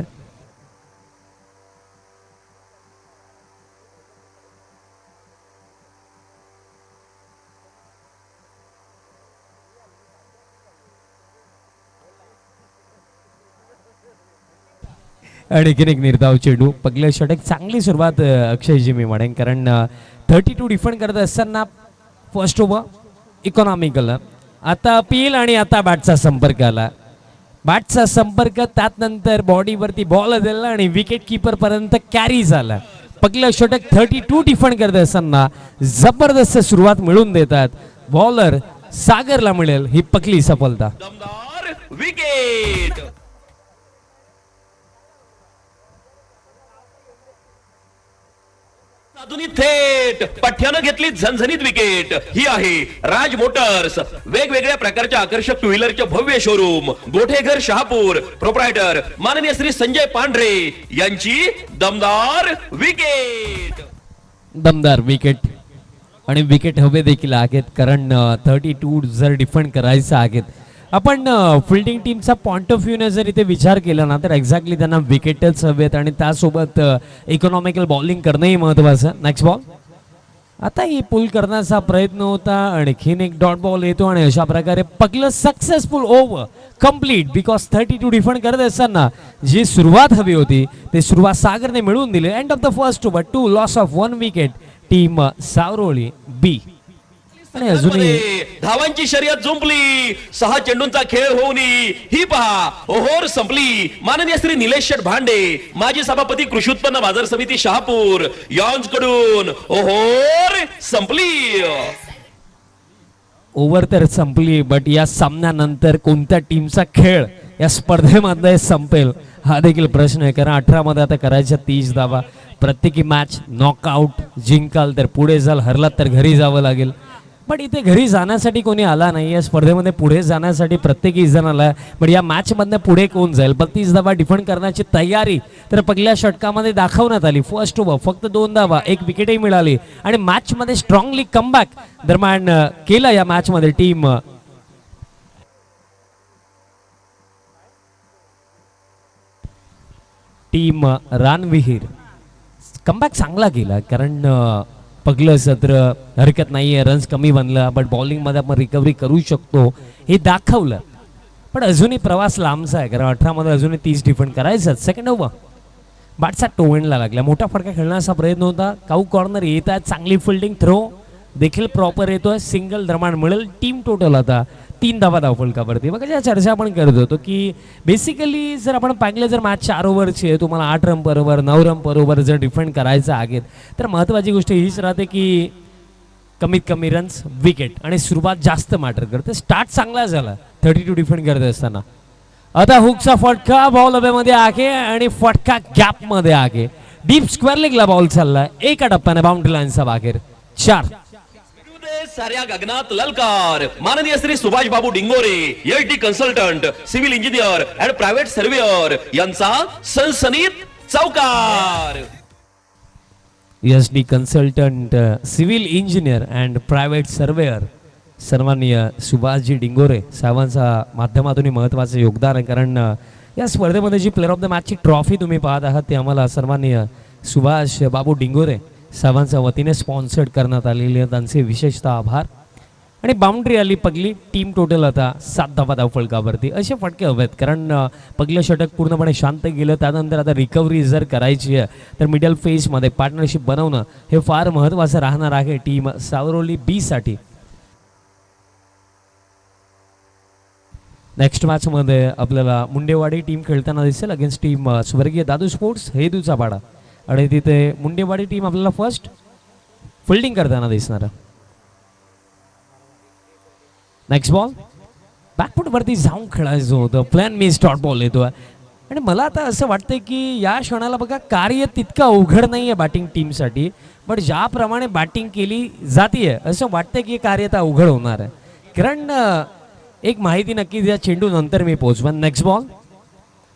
D: आणखीन एक निर्धाव चेंडू पहिल्या षटक चांगली सुरुवात अक्षयजी मी म्हणेन कारण 32 डिफेंड करत असताना फर्स्ट ओव्हर इकॉनॉमिकल आता अपील आणि आता बॅटचा संपर्क आला. बॅटचा संपर्क त्यानंतर बॉडीवरती बॉल दिला आणि विकेट किपर पर्यंत कॅरी झाला. पहिलं षटक 32 डिफेंड करत असताना जबरदस्त सुरुवात मिळून देतात बॉलर सागरला मिळेल ही पहिली सफलता.
B: दमदार विकेट. आधुनिक थेट पठ्यानं घेतली झणझणीत विकेट. ही आहे राज मोटर्स वेगवेगळ्या प्रकारच्या आकर्षक टू व्हीलरचे भव्य शोरूम गोठेघर शहापूर प्रोप्रायटर माननीय श्री संजय पांढरे यांची दमदार विकेट.
D: दमदार विकेट आणि विकेट हवे देखील आहेत कारण 32 जर डिफेंड करायचं आहेत आपण फिल्डिंग टीमचा पॉइंट ऑफ व्ह्यूने जर इथे विचार केला ना तर एक्झॅक्टली त्यांना विकेटच हवेत आणि त्यासोबत इकॉनॉमिकल बॉलिंग करणंही महत्वाचं. नेक्स्ट बॉल आता ही पुल करण्याचा प्रयत्न होता आणखीन एक डॉट बॉल येतो आणि अशा प्रकारे पहिलं successful over complete because 32 defend करत असताना जी सुरुवात हवी होती ते सुरुवात सागरने मिळवून दिली. End of the first over 2 loss of 1 wicket team Savroli B. आणि अजूनही
B: धावांची शर्यत जुंपली 6 चेंडूंचा खेळ होऊन ही पहा ओहोर संपली. माननीय श्री निलेश शेठ भांडे माजी सभापती कृषी उत्पन्न बाजार समिती शहापूर यांच्याकडून ओहोर संपली.
D: ओव्हर तर संपली बट या सामन्यानंतर कोणत्या टीमचा खेळ या स्पर्धेमध्ये संपेल हा देखील प्रश्न आहे कारण 18 मध्ये आता करायच्या 30 धावा प्रत्येकी मॅच नॉकआउट जिंकाल तर पुढे जाल हरलात तर घरी जावं लागेल. पण इथे घरी जाण्यासाठी कोणी आला नाही या स्पर्धेमध्ये पुढे जाण्यासाठी प्रत्येकी जण आला. पण या मॅच मधनं पुढे कोण जाईल 32 धावा डिफेंड करण्याची तयारी तर पहिल्या षटकामध्ये दाखवण्यात आली. फर्स्ट ओव्हर फक्त 2 धावा 1 विकेटही मिळाली आणि मॅच मध्ये स्ट्रॉंगली कमबॅक दरम्यान केला या मॅच मध्ये टीम रानविहीर कमबॅक चांगला केला कारण पहिलं सत्र हरकत नाहीये रन्स कमी बनला बट बॉलिंग मध्ये आपण रिकव्हरी करू शकतो हे दाखवलं. पण अजूनही प्रवास लांबचा आहे कारण 18 मध्ये अजूनही 30 डिफेंड करायचं. सेकंड ओव्हर बॅटचा टोएंडला लागला मोठा फटका खेळण्याचा प्रयत्न होता. काऊ कॉर्नर येत आहे चांगली फिल्डिंग थ्रो देखील प्रॉपर येतोय. सिंगल दरम्यान मिळेल. टीम टोटल आता 3 धावा धावफलकावरती. बघा ज्या चर्चा आपण करत होतो की बेसिकली जर आपण पाहिलं जर मॅच 4 ओव्हरची आहे तुम्हाला 8 रन पर ओव्हर 9 रन पर ओव्हर जर डिफेंड करायचं आहे तर महत्त्वाची गोष्ट हीच राहते की कमीत कमी रन्स विकेट आणि सुरुवात जास्त मॅटर करते. स्टार्ट चांगला झाला 32 डिफेंड करत असताना. आता हुकचा फटका बॉल हवेमध्ये आहे आणि फटका गॅप मध्ये आहे. डीप स्क्वेअर लेगला बॉल चाललाय एका टप्प्याने बाउंड्री लाईनचा बाहेर 4.
B: साऱ्या गगनात ललकार माननीय Shri Subhash Babu Dingore HD consultant civil engineer and private surveyor यांचा सनसनीत चौकार.
D: HD consultant civil engineer and private surveyor सन्माननीय सुभाषजी डिंगोरे साहेबांचा माध्यमातून महत्त्वाचं योगदान आहे, कारण या स्पर्धेमध्ये जी प्लेअर ऑफ द मॅचची ट्रॉफी तुम्ही पाहत आहात ती आम्हाला सन्माननीय सुभाष बाबू डिंगोरे साहेबांच्या वतीने स्पॉन्सर्ड करण्यात आलेली आहे. त्यांचे विशेषतः आभार. आणि बाउंड्री आली पगली. टीम टोटल आता 7 धावा धावफलकावरती. असे फटके हवेत, कारण पहिलं षटक पूर्णपणे शांत गेलं. त्यानंतर आता रिकव्हरी जर करायची आहे तर मिडल फेजमध्ये पार्टनरशिप बनवणं हे फार महत्त्वाचं राहणार आहे टीम सावरोली बी साठी. नेक्स्ट मॅचमध्ये आपल्याला मुंडेवाडी टीम खेळताना दिसेल अगेन्स्ट टीम स्वर्गीय दादू स्पोर्ट्स हेदूचा पाडा. आणि तिथे मुंडेवाडी टीम आपल्याला फर्स्ट फिल्डिंग करताना दिसणार. नेक्स्ट बॉल बॅकफुटवरती जाऊन खेळायचं होतं. प्लॅन मिस डॉट बॉल येतो. आणि मला आता असं वाटतं की या क्षणाला बघा कार्य तितकं अवघड नाही आहे बॅटिंग टीमसाठी, पण ज्याप्रमाणे बॅटिंग केली जाते असं वाटतं की कार्य आता अवघड होणार आहे. कारण एक माहिती नक्कीच या चेंडू नंतर मी पोहोचवा. नेक्स्ट बॉल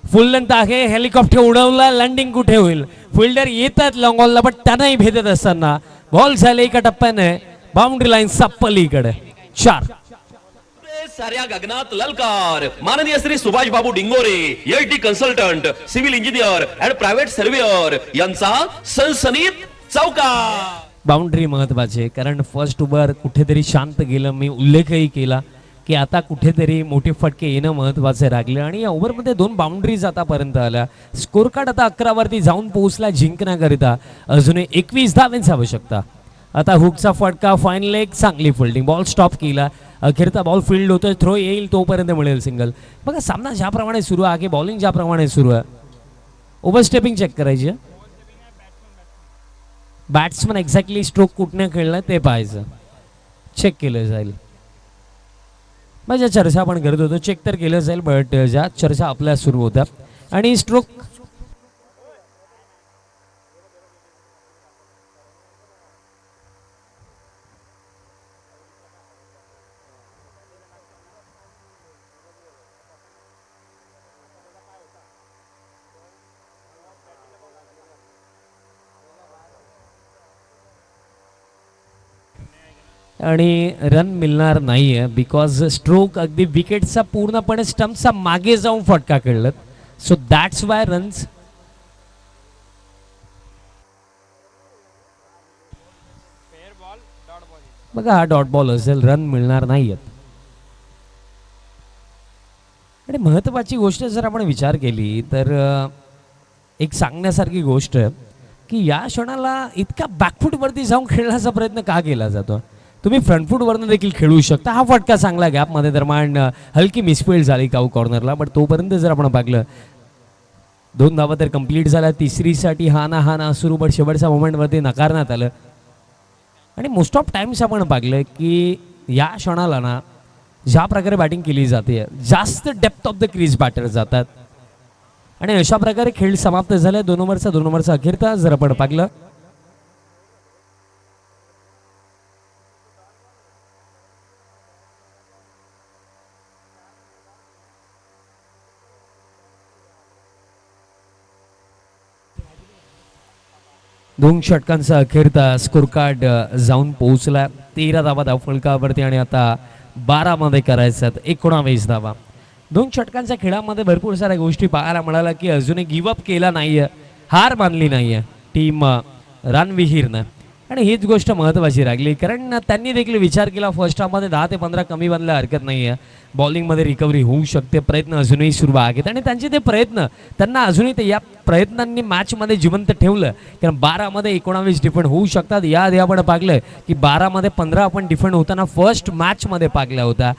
D: फुल लेंथ आहे. हेलिकॉप्टर उडवला. लँडिंग कुठे होईल? फिल्डर येतात लॉंग बॉलला, पण त्यांनाही भेटत असताना बॉल झाले एका टप्प्याने बाउंड्री लाईन पलीकडे 4.
B: साऱ्या गगनात ललकार. माननीय Shri Subhash Babu Dingore LT consultant civil engineer and private surveyor यांचा सनसनीत चौकार.
D: बाउंड्री महत्वाची, कारण फर्स्ट ओव्हर कुठेतरी शांत गेलं. मी उल्लेखही केला की आता कुठेतरी मोठे फटके येणं महत्त्वाचे राहिले. आणि या ओव्हरमध्ये 2 बाउंड्रीज आतापर्यंत आल्या. स्कोर कार्ड आता 11 वरती जाऊन पोहोचला. जिंकण्याकरिता अजूनही 21 धावांची आवश्यकता. आता हुकचा फटका. फायनल एक चांगली फिल्डिंग. बॉल स्टॉप केला. अखेरचा बॉल फील्ड होतोय. थ्रो येईल तोपर्यंत मिळेल सिंगल. बघा सामना ज्याप्रमाणे सुरू आहे, बॉलिंग ज्याप्रमाणे सुरू आहे. ओव्हरस्टेपिंग चेक करायची. बॅट्समन एक्झॅक्टली स्ट्रोक कुठने खेळलाय ते पाहायचं. चेक केलं जाईल. मग ज्या चर्चा आपण करत होतो चेक तर केलं जाईल, बट ज्या चर्चा आपल्या सुरू होत्या आणि स्ट्रोक आणि रन मिळणार नाही आहे बिकॉज स्ट्रोक अगदी विकेटचा पूर्णपणे स्टंपचा मागे जाऊन फटका खेळलात. So that's why runs. बघा हा डॉट बॉल असेल, रन मिळणार नाही आहेत. आणि महत्त्वाची गोष्ट जर आपण विचार केली तर एक सांगण्यासारखी गोष्ट की या क्षणाला इतका बॅकफुटवरती जाऊन खेळण्याचा प्रयत्न का केला जातो? तुम्ही फ्रंटफूटवरनं देखील खेळू शकता. हा फटका चांगला गॅपमध्ये दरम्यान हलकी मिसफील्ड झाली काऊ कॉर्नरला, बट तोपर्यंत जर आपण पाहिलं 2 धावा तर कंप्लीट झाल्या. तिसरीसाठी हा ना सुरू, बट शेवटच्या मोमेंटवरती नकारण्यात आलं. आणि मोस्ट ऑफ टाइम्स आपण पाहिलं की या क्षणाला ना ज्या प्रकारे बॅटिंग केली जाते जास्त depth of the crease batter जातात आणि अशा प्रकारे खेळ समाप्त झाला. 2 ओव्हरचा अखेरता जर आपण पाहिलं दोन षटकांचा अखेरता स्कोर कार्ड जाऊन पोहोचला. 13 धावा धावफलकावरती आणि आता 12 मध्ये करायच्यात 19 धावा. 2 षटकांच्या खेळामध्ये भरपूर साऱ्या गोष्टी पाहायला मिळाल्या की अजूनही गिवअप केला नाहीये, हार मानली नाहीये टीम रणविहीरनं. आणि हीच गोष्ट महत्त्वाची राहिली, कारण त्यांनी देखील विचार केला फर्स्ट हाफमध्ये 10 ते 15 कमी बनल्या हरकत नाही आहे. बॉलिंगमध्ये रिकव्हरी होऊ शकते. प्रयत्न अजूनही सुरू आहेत आणि त्यांचे ते प्रयत्न त्यांना अजूनही ते या प्रयत्नांनी मॅचमध्ये जिवंत ठेवलं. कारण 12 मध्ये 19 डिफेंड होऊ शकतात. याआधी आपण पाहिलं की 12 मध्ये 15 आपण डिफेंड होताना फर्स्ट मॅचमध्ये पाहिला होता.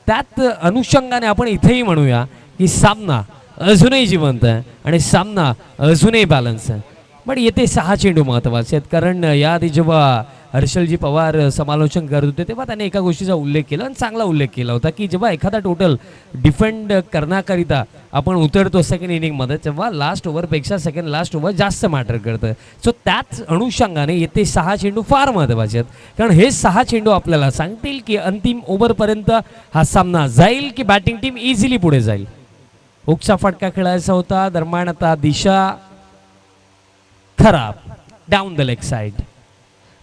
D: त्यात अनुषंगाने आपण इथेही म्हणूया की सामना अजूनही जिवंत आहे आणि सामना अजूनही बॅलन्स आहे. पण येथे 6 चेंडू महत्त्वाचे आहेत, कारण याआधी जेव्हा हर्षलजी पवार समालोचन करत होते तेव्हा त्याने एका गोष्टीचा उल्लेख केला आणि चांगला उल्लेख केला होता की जेव्हा एखादा टोटल डिफेंड करण्याकरिता आपण उतरतो सेकंड इनिंगमध्ये तेव्हा लास्ट ओव्हरपेक्षा सेकंड लास्ट ओव्हर जास्त मॅटर करतं. सो त्याच अनुषंगाने येथे 6 चेंडू फार महत्त्वाचे आहेत, कारण हे 6 चेंडू आपल्याला सांगतील की अंतिम ओव्हरपर्यंत हा सामना जाईल की बॅटिंग टीम इझिली पुढे जाईल. हुकचा फटका खेळायचा होता. दरम्यान आता दिशा खराब डाऊन द लेग साइड.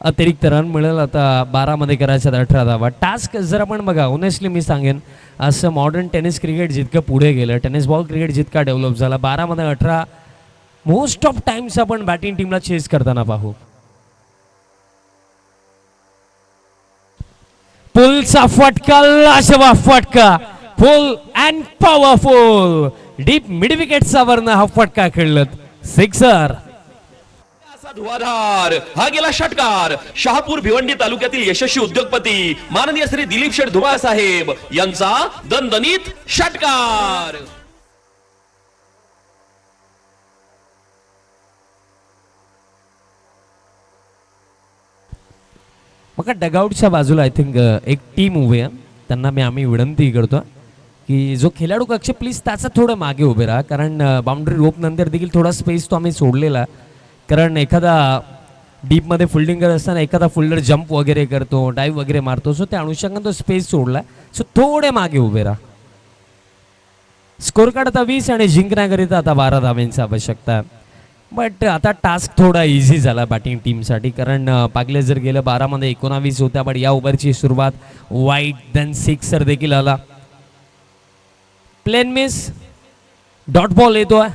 D: अतिरिक्त रन मिळेल. आता 12 मध्ये करायचं 18 धावा. टास्क जर आपण बघा ऑनेस्टली मी सांगेन असं मॉडर्न टेनिस क्रिकेट जितकं पुढे गेलं, टेनिस बॉल क्रिकेट जितका डेव्हलप झाला, 12 मध्ये 18 मोस्ट ऑफ टाइम्स आपण बॅटिंग टीमला चेस करताना पाहू. पुलचा फटका, लाजवाब फटका, full and powerful deep mid विकेटचा वरनं हा फटका खेळलत. सिक्सर.
B: असा धुवाधार हा गेला षटकार. शहापूर भिवंडी तालुक्यातील यशस्वी उद्योगपती माननीय श्री दिलीप शेठ धुमाळ साहेब यांचा दणदणीत षटकार.
D: मग डगआउटच्या बाजूला आय थिंक एक टीम उभी आहे. त्यांना आम्ही विनंती करतो की जो खेळाडू कक्ष प्लीज त्याचा थोडं मागे उभे राहा, कारण बाउंड्री रोप नंतर देखील थोडा स्पेस तो आम्ही सोडलेला, कारण एखादा डीपमध्ये फिल्डिंग करत असताना एखादा फिल्डर जंप वगैरे करतो, डाईव्ह वगैरे मारतो, सो त्या अनुषंगाने तो स्पेस सोडला. सो थोडे मागे उभे राहा. स्कोर कार्ड आता 20 आणि जिंकण्याकरिता आता 12 धाव्यांची आवश्यकता. बट आता टास्क थोडा इझी झाला बॅटिंग टीमसाठी, कारण पागले जर गेलं 12 मध्ये 19 होत्या, बट या ओव्हरची सुरुवात वाईट देन सिक्सर देखील आला. प्लेन मिस, डॉट बॉल येतोय.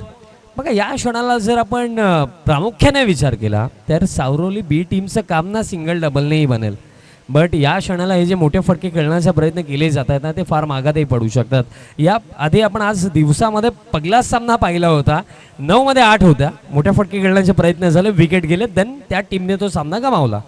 D: बघा या क्षणाला जर आपण प्रामुख्याने विचार केला तर सावरोली बी टीमचं काम ना सिंगल डबलनेही बनेल, बट या क्षणाला हे जे मोठे फटके खेळण्याचा प्रयत्न केले जात आहेत ना ते फार मागातही पडू शकतात. या आधी आपण आज दिवसामध्ये पहिलाच सामना पाहिला होता, 9 मध्ये 8 होत्या, मोठ्या फटके खेळण्याचे प्रयत्न झाले, विकेट गेले, देन त्या टीमने तो सामना गमावला.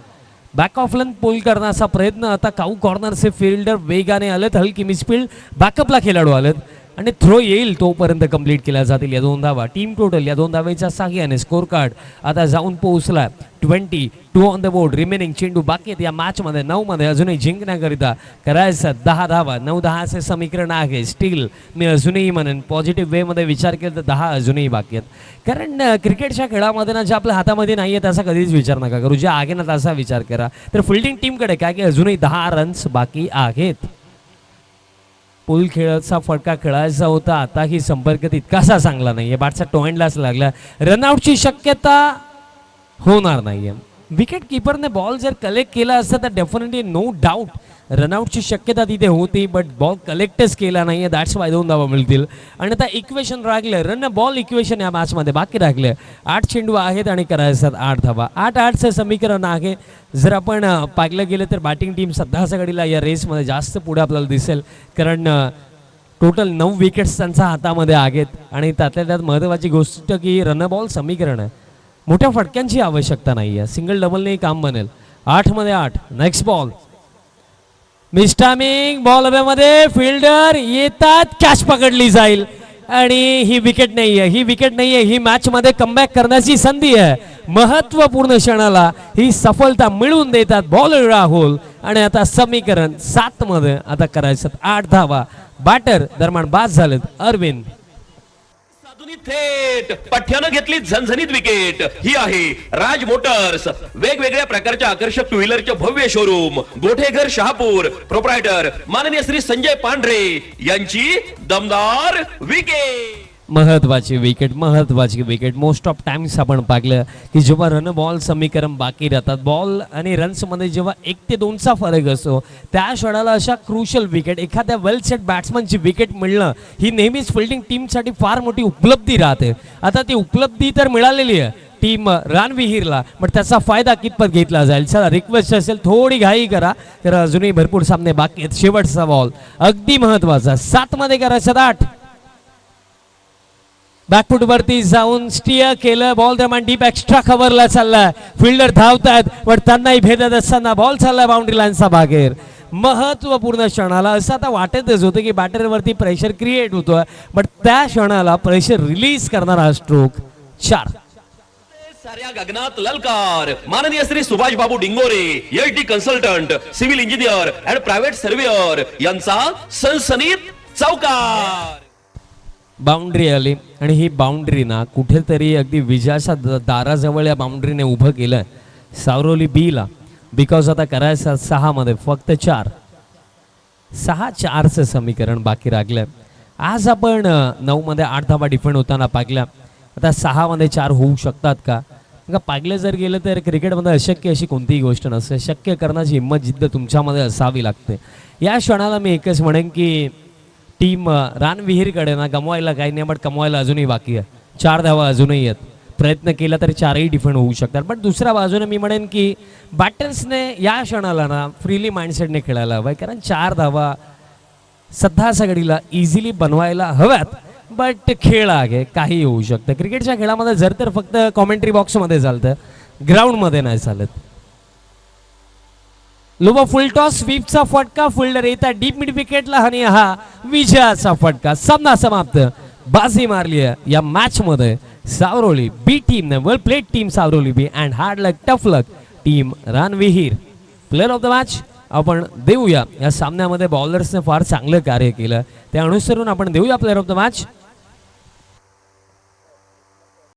D: बॅक ऑफ लाईन पुल करण्याचा प्रयत्न, आता काऊ कॉर्नरचे फिल्डर वेगाने आलेत, हलकी मिसफील्ड, बॅकअपला खेळाडू आलेत आणि थ्रो येईल तोपर्यंत कंप्लीट केल्या जातील या 2 धावा. टीम टोटल या 2 धावेच्या साह्याने स्कोर कार्ड आता जाऊन पोहोचला 22 ऑन द बोर्ड. रिमेनिंग चेंडू बाकी आहेत या मॅचमध्ये. 9 मध्ये अजूनही जिंकण्याकरिता करायचं 10 धावा. 9-10चे समीकरण आहे स्टील. मी अजूनही म्हणेन पॉझिटिव्ह वेमध्ये विचार केला तर 10 अजूनही बाकी आहेत, कारण क्रिकेटच्या खेळामध्ये ना जे आपल्या हातामध्ये नाही आहे त्याचा कधीच विचार नका करू, जे आहे ना त्याचा विचार करा. तर फिल्डिंग टीमकडे काय की अजूनही 10 रन्स बाकी आहेत. पूल खेळाचा फटका खेळायचा होता, आता ही संपर्क तितकासा चांगला नाहीये, बॅटचा टोएंडलाच लागला, रनआउटची शक्यता होणार नाहीये. विकेट किपरने बॉल जर कलेक्ट केला असता तर डेफिनेटली नो डाऊट रनआउटची शक्यता तिथे होती, बट बॉल कलेक्टच केला नाहीये, दॅट्स वाय 2 धावा मिळतील. आणि आता इक्वेशन राखलं, रन बॉल इक्वेशन या मॅचमध्ये बाकी राखले. 8 चेंडू आहेत आणि करायचं 8 धावा. 8-8चं समीकरण आहे. जर आपण पाहिलं गेलं तर बॅटिंग टीम सध्याच्या घडीला या रेसमध्ये जास्त पुढे आपल्याला दिसेल, कारण टोटल 9 विकेट्स त्यांच्या हातामध्ये आहेत. आणि त्यातल्या त्यात महत्त्वाची गोष्ट की रन बॉल समीकरण आहे, मोठ्या फटक्यांची आवश्यकता नाही आहे, सिंगल डबलने काम बनेल. 8 मध्ये 8. नेक्स्ट बॉल मिस्टामिंग, बॉल हवेमध्ये, फिल्डर येतात, कॅच पकडली जाईल आणि ही विकेट नाहीये, ही विकेट नाहीये, ही मॅच मध्ये कमबॅक करण्याची संधी आहे. महत्वपूर्ण क्षणाला ही सफलता मिळवून देतात बॉलर राहुल. आणि आता समीकरण 7 मध्ये आता करायचं 8 धावा. बॅटर दरम्यान बाद झालेत अरविंद.
B: थेट पठ्यानं घेतली झणझणीत विकेट. ही आहे राज मोटर्स, वेगवेगळ्या प्रकारच्या आकर्षक टू व्हीलरचे भव्य शोरूम, गोठेघर शहापूर, प्रोप्रायटर माननीय श्री संजय पांढरे यांची दमदार विकेट.
D: महत्वाची विकेट. मोस्ट ऑफ टाइम्स आपण पाहिलं की जेव्हा रन बॉल समीकरण बाकी राहतात, बॉल आणि रन्स मध्ये जेव्हा 1 ते 2चा फरक असतो, त्या क्षणाला अशा क्रुशल विकेट, एखाद्या वेल सेट बॅट्समनची विकेट मिळणं ही नेहमीच फिल्डिंग टीमसाठी फार मोठी उपलब्धी राहते. आता ती उपलब्धी तर मिळालेली आहे टीम रानविहीरला, पण त्याचा फायदा कितपत घेतला जाईल. चला रिक्वेस्ट असेल थोडी घाई करा, तर अजूनही भरपूर सामने बाकी आहेत. शेवटचा बॉल अगदी महत्वाचा. 7 मध्ये करायचं 8. बॅकफुट वरती जाऊन स्टिअर केलं, बॉल दरम्यान डीप एक्स्ट्रा कव्हरला चाललाय, फिल्डर धावतात पण त्यांनाही भेदत असताना बॉल चाललाय बाउंड्री लाईनचा बाहेर. महत्वपूर्ण क्षणाला असं आता वाटतच होतं की बॅटरवरती प्रेशर क्रिएट होतोय, बट त्या क्षणाला प्रेशर रिलीज करणारा स्ट्रोक 4.
B: साऱ्या गगनात ललकार माननीय Shri Subhash Babu Dingore, HD consultant, civil engineer and private surveyor यांचा सनसनीत चौकार.
D: बाउंड्री आली आणि ही बाउंड्री ना कुठेतरी अगदी विजयाच्या दाराजवळ या बाउंड्रीने उभं केलं सावरोली बी ला, बिकॉज आता करायचं 6 मध्ये फक्त 4. 6-4चं समीकरण बाकी राखलं. आज आपण 9 मध्ये 8 धावा डिफेंड होताना पाहिल्या, आता 6 मध्ये 4 होऊ शकतात का का पागले जर गेलं तर क्रिकेटमध्ये अशक्य अशी कोणतीही गोष्ट नसते. शक्य करण्याची हिंमत जिद्द तुमच्यामध्ये असावी लागते. या क्षणाला मी एकच म्हणेन की टीम रानविहीरकडे ना गमवायला काही नाही, बट कमवायला अजूनही बाकी आहे. 4 धावा अजूनही आहेत. प्रयत्न केला तरी 4ही डिफेंड होऊ शकतात. पण दुसऱ्या बाजूने मी म्हणेन की बॅटर्सने या क्षणाला ना फ्रीली माइंडसेटने खेळायला हवं, कारण 4 धावा सध्या सगळीला इझिली बनवायला हव्यात. बट खेळ आहे, काही होऊ शकतं. क्रिकेटच्या खेळामध्ये जर तर फक्त कॉमेंट्री बॉक्समध्ये चालतं, ग्राउंडमध्ये नाही चालत. लोबा फुल टॉस, स्वीपचा फटका, फिल्डर येतात डीप मिड विकेटला आणि हा विजयाचा फटका. सामना समाप्त. बाजी मारली आहे या मॅच मध्ये सावरोली बी टीमने. Well played team Savroli B and hard luck tough luck team Ranvihir. Player of the match आपण देऊया. या सामन्यामध्ये बॉलर्सने फार चांगलं कार्य केलं, त्या अनुसरून आपण देऊया प्लेअर ऑफ द मॅच